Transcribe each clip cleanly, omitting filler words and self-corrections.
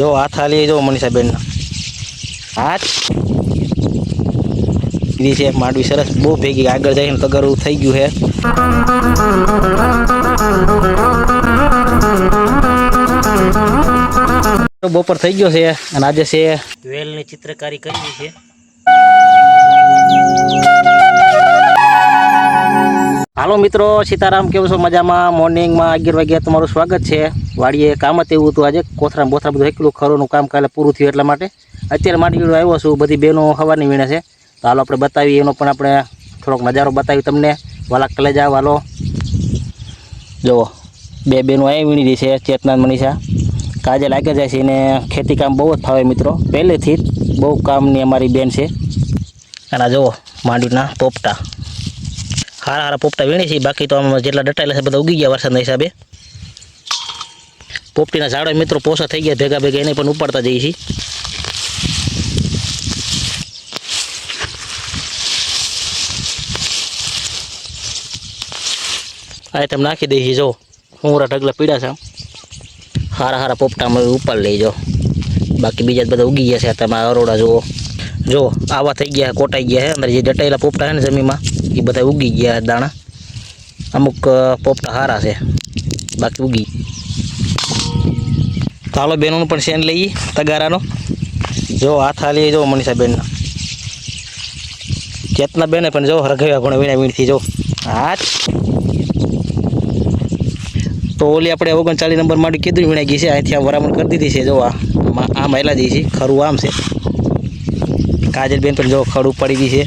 જો હાથ હાલી જો મનીષાબેન હાથ દીધી છે માંડવી સરસ બહુ ભેગી આગળ જઈને તગરું થઈ ગયું છે બપોર થઈ ગયો છે અને આજે છે વેલની ચિત્રકારી કરી છે। હાલો મિત્રો સીતારામ કેવું છો મજામાં। મોર્નિંગમાં 11 વાગ્યા તમારું સ્વાગત છે। વાડીએ કામ જ એવું હતું આજે કોથરા બોથરા બધું એકલું ખરોનું કામ કાલે પૂરું થયું એટલા માટે અત્યારે માંડી આવ્યો છું। બધી બહેનો હવાની વીણે છે તો હાલો આપણે બતાવીએ એનો પણ આપણે થોડોક નજારો બતાવી તમને। વાલા કલે જાવ હાલો જુઓ બે બહેનો અહીં વીણી રહી છે ચેતના મનીષા કાજે લાગે જાય છે એને ખેતી કામ બહુ જ ફાવે મિત્રો પહેલેથી જ બહુ કામની અમારી બેન છે। અને જુઓ માંડવીના પોપટા હારા હારા પોપટા વીણી છે બાકી તો આમાં જેટલા ડટાયેલા છે બધા ઉગી ગયા વરસાદના હિસાબે। પોપટીના ઝાડો મિત્રો પોસા થઈ ગયા ભેગા ભેગા એને પણ ઉપાડતા જઈએ છીએ। આ તમે નાખી દઈએ જો હુંરા ઢગલા પીડા છે હારા હારા પોપટામાં ઉપાડ લઈ જાઓ બાકી બીજા બધા ઉગી ગયા છે। તમે અરોડા જુઓ જો આવા થઈ ગયા કોટાઈ ગયા છે અંદર જે ડટાયેલા પોપટા છે ને જમીનમાં એ બધા ઉગી ગયા દાણા અમુક પોપટા હારા છે બાકી ઉગી। ચાલો બેનોનું પણ સેન લઈએ તગારાનો જો હાથ હાલી જો મનીષાબેનના ચેતના બેને પણ જો રઘવ્યા પણ વીણા વીણથી જો હાથ તો ઓલી આપણે 39 નંબર માંડી કીધું વીણાઈ ગઈ છે અહીંથી આ વરામણ કરી દીધી છે। જો આમ હેલા જઈ છે ખરું આમ છે કાજલબેન પણ જો ખડ ઉપાડી દી છે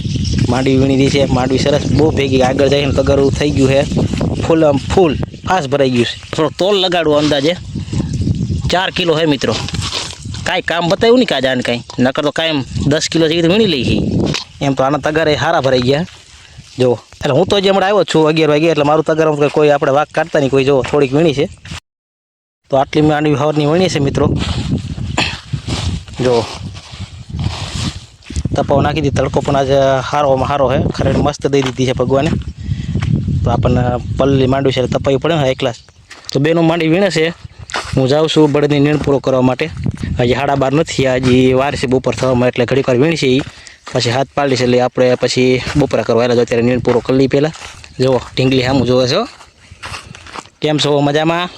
માંડવી વીણી દી છે માંડવી સરસ બહુ ભેગી આગળ જઈને તગરું થઈ ગયું છે ફૂલ આમ ફૂલ ફાસ ભરાઈ ગયું છે। થોડો તોલ લગાડવું અંદાજે 4 કિલો છે મિત્રો કાંઈ કામ બતાવ્યું નહીં કાજ આને કાંઈ નકર તો કાંઈ 10 કિલો જેવી તો વીણી લઈ છે એમ તો આના તગારે હારા ભરાઈ ગયા જો। એટલે હું તો જે હમણાં આવ્યો છું 11 વાગે એટલે મારું તગાર કોઈ આપણે વાક કાઢતા નહીં કોઈ જો થોડીક વીણી છે તો આટલી માંડવી હવરની વીણી છે મિત્રો જો તપાવ નાખી દીધી તડકો પણ આજે હારોમાં હારો છે ખરેડ મસ્ત દઈ દીધી છે ભગવાને તો આપણને પલ્લી માંડવી છે તપાવી પડે ને એકલા તો બેનું માંડી વીણે છે। હું જાઉં છું બળદની નીણ પૂરો કરવા માટે હજી 12:30 નથી હજી વાર છે બપોર થવામાં એટલે ઘડીક વાર વીણી છે એ પછી હાથ પાડી છે એટલે આપણે પછી બપોરા કરવા એટલે અત્યારે નીણ પૂરો કરી લઈ પહેલાં જુઓ ઢીંગલી સામું જોવે છો કેમ છો મજામાં।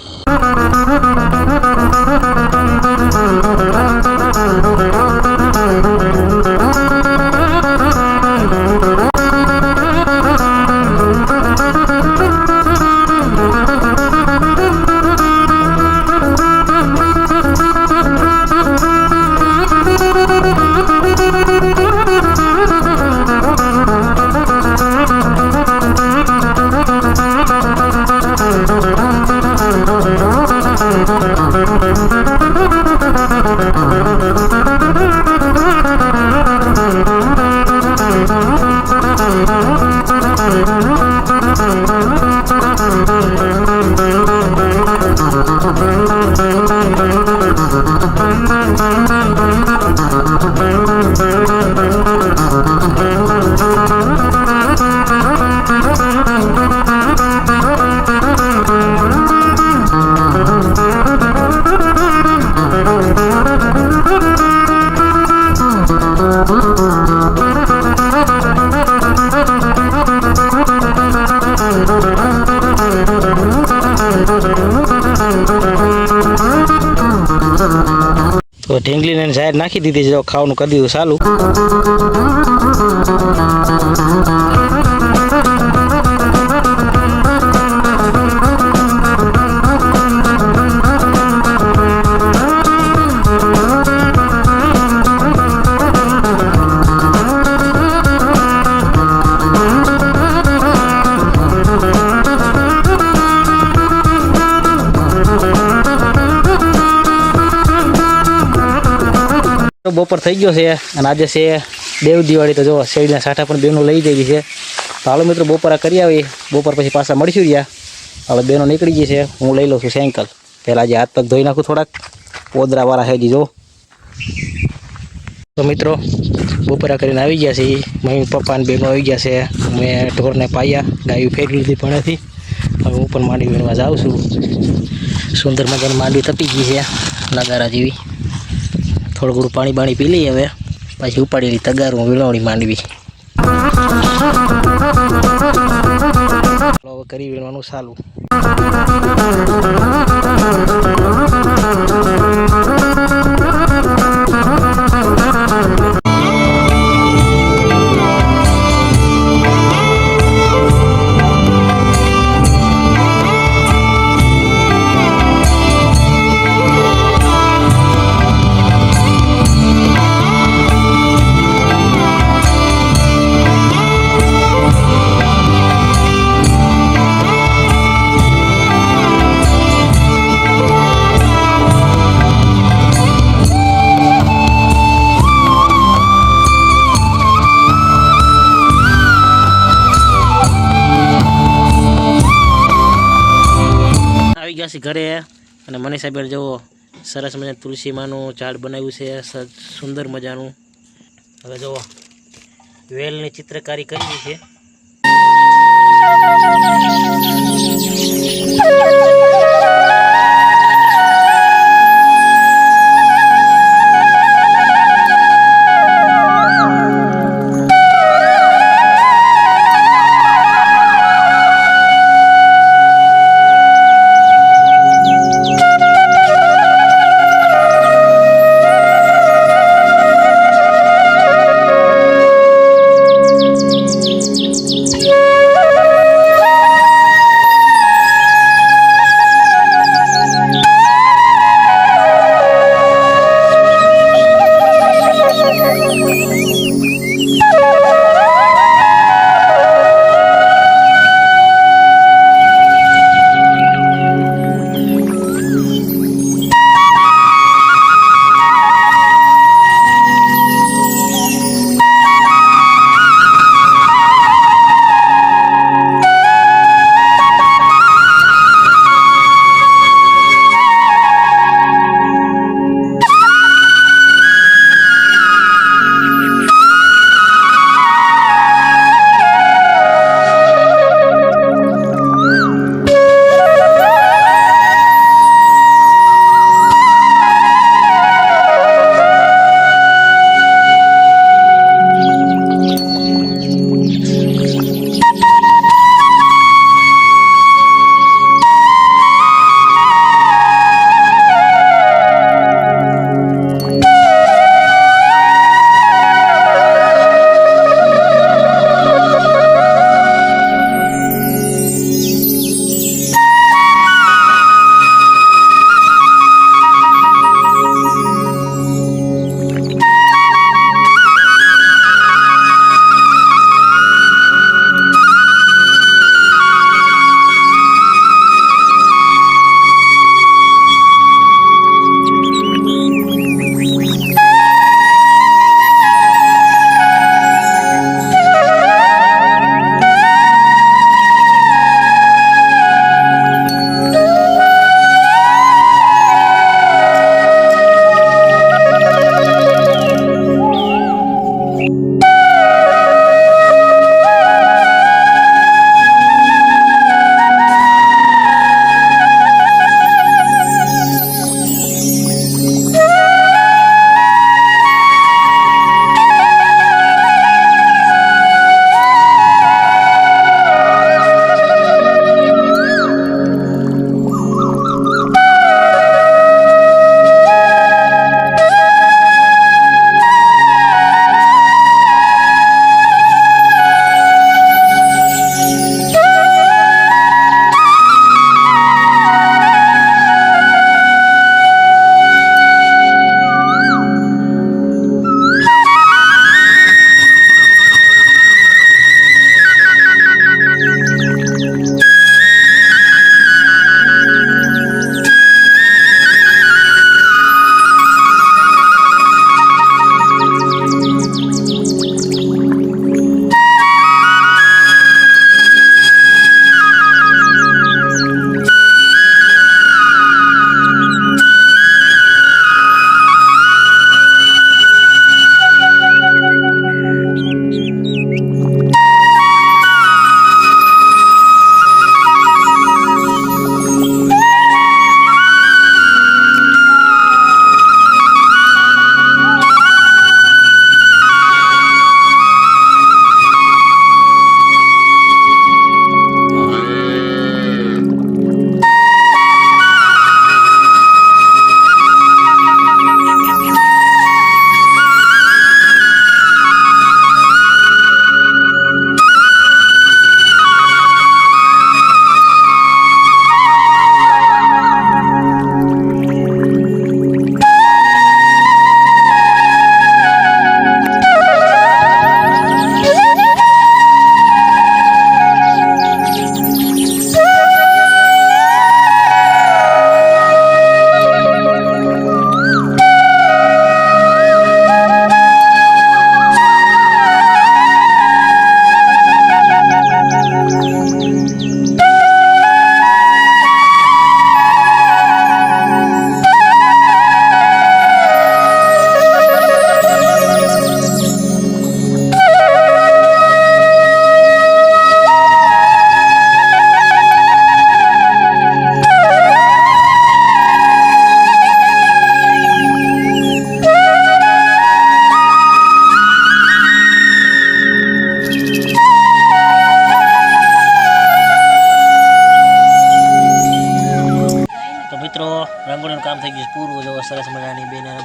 તો ઢીંગલીને જાહેર નાખી દીધી જો ખાવાનું કરી દીધું ચાલુ। બપોર થઈ ગયો છે અને આજે છે દેવ દિવાળી તો જો શેરડીના સાઠા પણ બેનો લઈ જઈ છે તો હાલો મિત્રો બપોરા કરી આવી બપોર પછી પાછા મળીશું રહ્યા। હવે બેનો નીકળી ગઈ છે હું લઈ લઉં છું સાયકલ પહેલાં આજે હાથ પગ ધોઈ નાખું થોડાક પોદરાવાળા છે જો। તો મિત્રો બપોરા કરીને આવી ગયા છે મમ્મી પપ્પા ને બેનો આવી ગયા છે મેં ઢોરને પાયા ગાયું ફેરવી લીધી ભણેથી હવે હું પણ માંડવી વીણવા જાઉં છું। સુંદર મજાની માંડવી તપી ગઈ છે નગારા જેવી થોડું ઘણું પાણી પી લઈએ હવે પછી ઉપાડેલી તગારું વીણવણી માંડવી હવે કરી વીણવાનું ચાલુ આવી ગયા છે ઘરે અને મને સાહેબ જુઓ સરસ મજાનું તુલસી માનું ઝાડ બનાવ્યું છે સુંદર મજાનું હવે જુઓ વેલની ચિત્રકારી કરી છે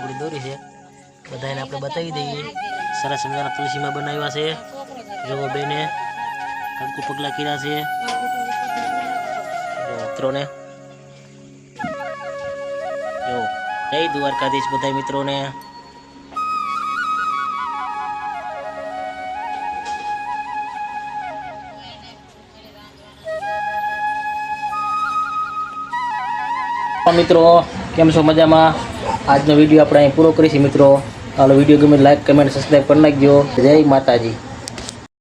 લંગડી દોરી છે બધાને આપણે બતાવી દઈએ સરસ મજાના તુલસીમાં બનાવ્યા છે જો બેને કંકુ પગલા કર્યા છે મિત્રોને જો જય દ્વારકાધીશ બધા મિત્રોને મિત્રો કેમ છો મજામાં આજનો વિડીયો આપણે અહીં પૂરો કરીશું મિત્રો હાલો વિડીયો ગમે લાઈક કમેન્ટ સબસ્ક્રાઈબ કરી નાખજો જય માતાજી।